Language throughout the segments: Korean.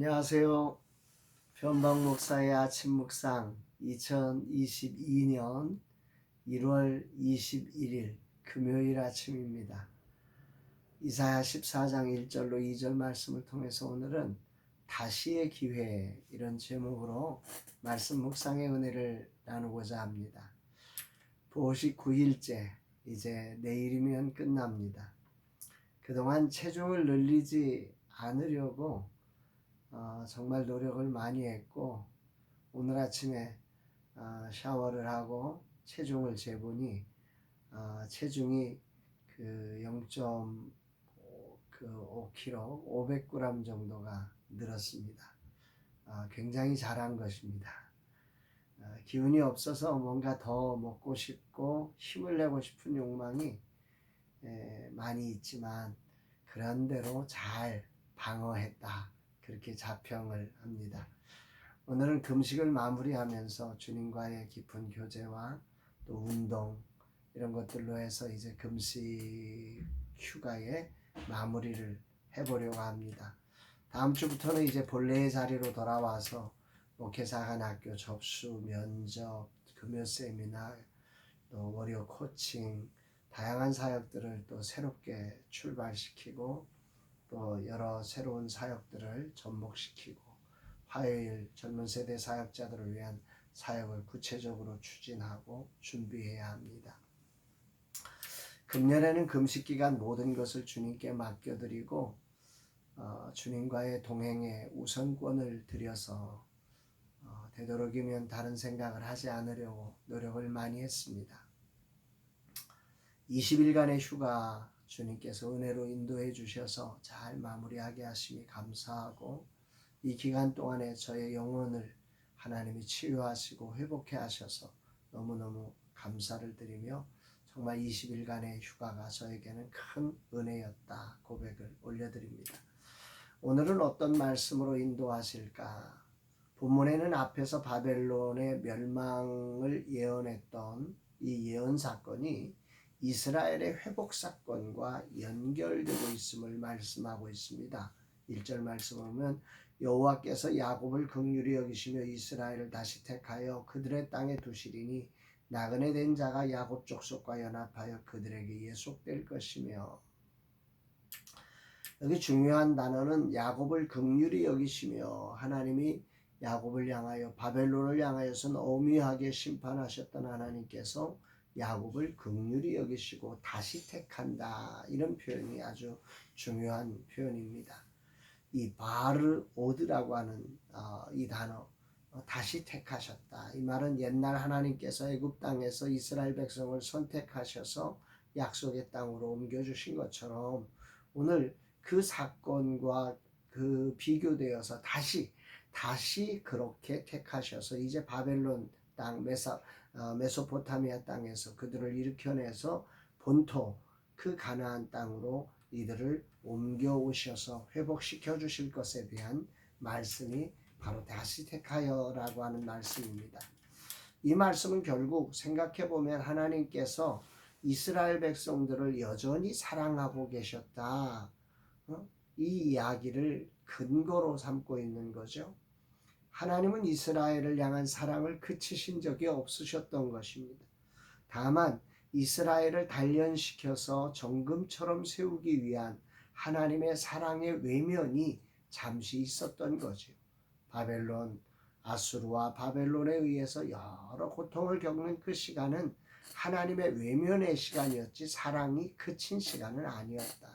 안녕하세요. 변방 목사의 아침 묵상 2022년 1월 21일 금요일 아침입니다. 이사야 14장 1절로 2절 말씀을 통해서 오늘은 다시의 기회 이런 제목으로 말씀 묵상의 은혜를 나누고자 합니다. 보호식 9일째 이제 내일이면 끝납니다. 그동안 체중을 늘리지 않으려고 정말 노력을 많이 했고 오늘 아침에 샤워를 하고 체중을 재보니 체중이 그 0.5kg, 500g 정도가 늘었습니다. 굉장히 잘한 것입니다. 기운이 없어서 뭔가 더 먹고 싶고 힘을 내고 싶은 욕망이 많이 있지만 그런대로 잘 방어했다. 그렇게 자평을 합니다. 오늘은 금식을 마무리하면서 주님과의 깊은 교제와 또 운동 이런 것들로 해서 이제 금식 휴가의 마무리를 해보려고 합니다. 다음 주부터는 이제 본래의 자리로 돌아와서 목회사관학교 접수, 면접, 금요 세미나, 또 월요 코칭 다양한 사역들을 또 새롭게 출발시키고 또 여러 새로운 사역들을 접목시키고 화요일 젊은 세대 사역자들을 위한 사역을 구체적으로 추진하고 준비해야 합니다. 금년에는 금식기간 모든 것을 주님께 맡겨드리고 주님과의 동행에 우선권을 드려서 되도록이면 다른 생각을 하지 않으려고 노력을 많이 했습니다. 20일간의 휴가 주님께서 은혜로 인도해 주셔서 잘 마무리하게 하심이 감사하고 이 기간 동안에 저의 영혼을 하나님이 치유하시고 회복해 하셔서 너무너무 감사를 드리며 정말 20일간의 휴가가 저에게는 큰 은혜였다 고백을 올려드립니다. 오늘은 어떤 말씀으로 인도하실까? 본문에는 앞에서 바벨론의 멸망을 예언했던 이 예언 사건이 이스라엘의 회복 사건과 연결되고 있음을 말씀하고 있습니다. 1절 말씀을 보면 여호와께서 야곱을 긍휼히 여기시며 이스라엘을 다시 택하여 그들의 땅에 두시리니 나그네 된 자가 야곱 족속과 연합하여 그들에게 예속될 것이며. 여기 중요한 단어는 야곱을 긍휼히 여기시며 하나님이 야곱을 향하여 바벨론을 향하여서는 엄위하게 심판하셨던 하나님께서 야곱을 긍휼히 여기시고 다시 택한다. 이런 표현이 아주 중요한 표현입니다. 이 바르오드라고 하는 이 단어 다시 택하셨다. 이 말은 옛날 하나님께서 애굽 땅에서 이스라엘 백성을 선택하셔서 약속의 땅으로 옮겨주신 것처럼 오늘 그 사건과 그 비교되어서 다시 그렇게 택하셔서 이제 바벨론 땅 메소포타미아 땅에서 그들을 일으켜내서 본토 그 가나안 땅으로 이들을 옮겨오셔서 회복시켜 주실 것에 대한 말씀이 바로 다시 택하여라고 하는 말씀입니다. 이 말씀은 결국 생각해보면 하나님께서 이스라엘 백성들을 여전히 사랑하고 계셨다. 이 이야기를 근거로 삼고 있는 거죠. 하나님은 이스라엘을 향한 사랑을 그치신 적이 없으셨던 것입니다. 다만 이스라엘을 단련시켜서 정금처럼 세우기 위한 하나님의 사랑의 외면이 잠시 있었던 거죠. 바벨론, 아수르와 바벨론에 의해서 여러 고통을 겪는 그 시간은 하나님의 외면의 시간이었지 사랑이 그친 시간은 아니었다.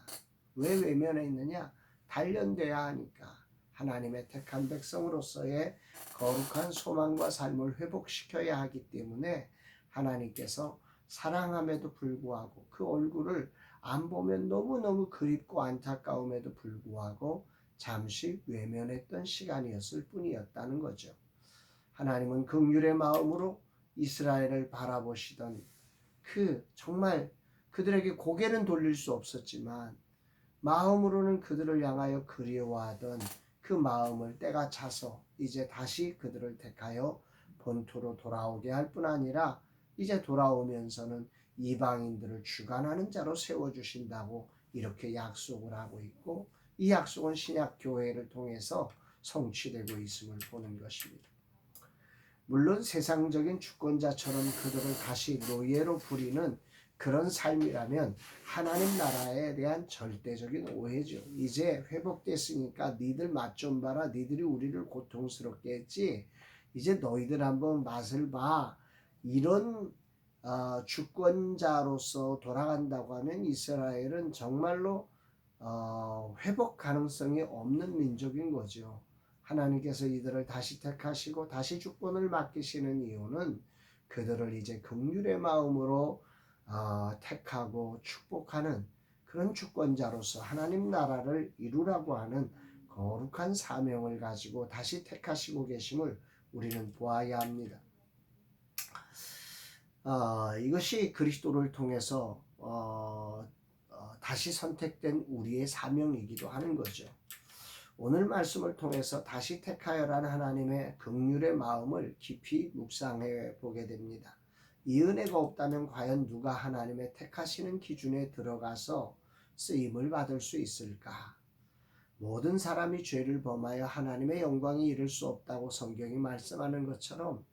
왜 외면했느냐? 단련돼야 하니까. 하나님의 택한 백성으로서의 거룩한 소망과 삶을 회복시켜야 하기 때문에 하나님께서 사랑함에도 불구하고 그 얼굴을 안 보면 너무너무 그립고 안타까움에도 불구하고 잠시 외면했던 시간이었을 뿐이었다는 거죠. 하나님은 긍휼의 마음으로 이스라엘을 바라보시던 정말 그들에게 고개는 돌릴 수 없었지만 마음으로는 그들을 향하여 그리워하던 그 마음을 때가 차서 이제 다시 그들을 택하여 본토로 돌아오게 할 뿐 아니라 이제 돌아오면서는 이방인들을 주관하는 자로 세워주신다고 이렇게 약속을 하고 있고 이 약속은 신약 교회를 통해서 성취되고 있음을 보는 것입니다. 물론 세상적인 주권자처럼 그들을 다시 노예로 부리는 그런 삶이라면 하나님 나라에 대한 절대적인 오해죠. 이제 회복됐으니까 니들 맛 좀 봐라. 니들이 우리를 고통스럽게 했지. 이제 너희들 한번 맛을 봐. 이런 주권자로서 돌아간다고 하면 이스라엘은 정말로 회복 가능성이 없는 민족인 거죠. 하나님께서 이들을 다시 택하시고 다시 주권을 맡기시는 이유는 그들을 이제 긍휼의 마음으로 택하고 축복하는 그런 주권자로서 하나님 나라를 이루라고 하는 거룩한 사명을 가지고 다시 택하시고 계심을 우리는 보아야 합니다. 이것이 그리스도를 통해서 다시 선택된 우리의 사명이기도 하는 거죠. 오늘 말씀을 통해서 다시 택하여라는 하나님의 긍휼의 마음을 깊이 묵상해 보게 됩니다. 이 은혜가 없다면 과연 누가 하나님의 택하시는 기준에 들어가서 쓰임을 받을 수 있을까? 모든 사람이 죄를 범하여 하나님의 영광이 이를 수 없다고 성경이 말씀하는 것처럼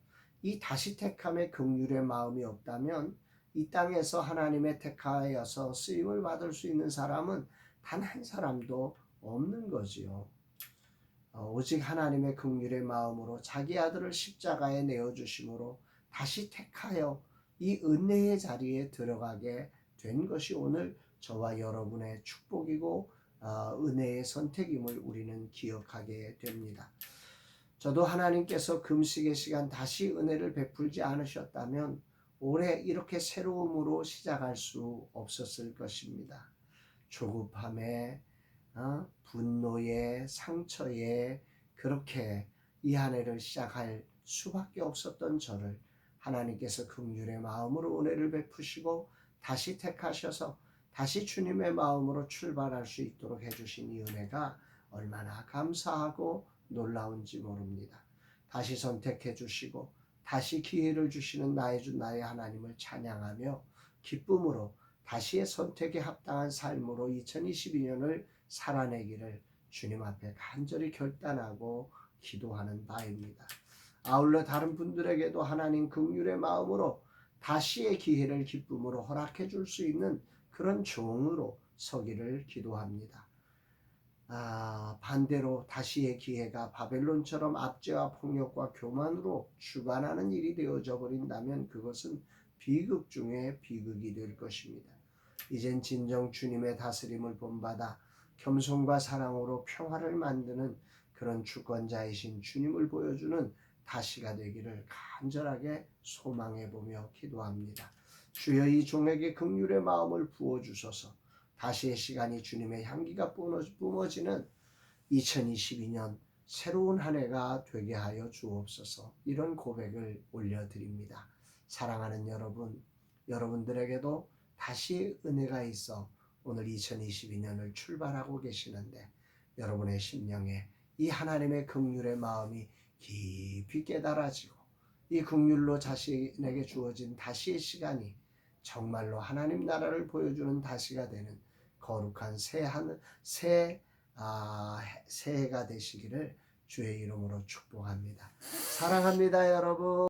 이 다시 택함의 긍휼의 마음이 없다면 이 땅에서 하나님의 택하여서 쓰임을 받을 수 있는 사람은 단 한 사람도 없는 거지요. 오직 하나님의 긍휼의 마음으로 자기 아들을 십자가에 내어주심으로 다시 택하여 이 은혜의 자리에 들어가게 된 것이 오늘 저와 여러분의 축복이고 은혜의 선택임을 우리는 기억하게 됩니다. 저도 하나님께서 금식의 시간 다시 은혜를 베풀지 않으셨다면 올해 이렇게 새로움으로 시작할 수 없었을 것입니다. 조급함에 분노에 상처에 그렇게 이 한 해를 시작할 수밖에 없었던 저를 하나님께서 긍휼의 마음으로 은혜를 베푸시고 다시 택하셔서 다시 주님의 마음으로 출발할 수 있도록 해주신 이 은혜가 얼마나 감사하고 놀라운지 모릅니다. 다시 선택해 주시고 다시 기회를 주시는 나의 주 나의 하나님을 찬양하며 기쁨으로 다시의 선택에 합당한 삶으로 2022년을 살아내기를 주님 앞에 간절히 결단하고 기도하는 바입니다. 아울러 다른 분들에게도 하나님 긍휼의 마음으로 다시의 기회를 기쁨으로 허락해 줄 수 있는 그런 종으로 서기를 기도합니다. 반대로 다시의 기회가 바벨론처럼 압제와 폭력과 교만으로 주관하는 일이 되어져 버린다면 그것은 비극 중에 비극이 될 것입니다. 이젠 진정 주님의 다스림을 본받아 겸손과 사랑으로 평화를 만드는 그런 주권자이신 주님을 보여주는 다시가 되기를 간절하게 소망해보며 기도합니다. 주여 이 종에게 긍휼의 마음을 부어주소서. 다시의 시간이 주님의 향기가 뿜어지는 2022년 새로운 한 해가 되게 하여 주옵소서. 이런 고백을 올려드립니다. 사랑하는 여러분, 여러분들에게도 다시 은혜가 있어 오늘 2022년을 출발하고 계시는데 여러분의 심령에 이 하나님의 긍휼의 마음이 깊이 깨달아지고 이 긍휼로 자신에게 주어진 다시의 시간이 정말로 하나님 나라를 보여주는 다시가 되는 거룩한 새해가 되시기를 주의 이름으로 축복합니다. 사랑합니다, 여러분.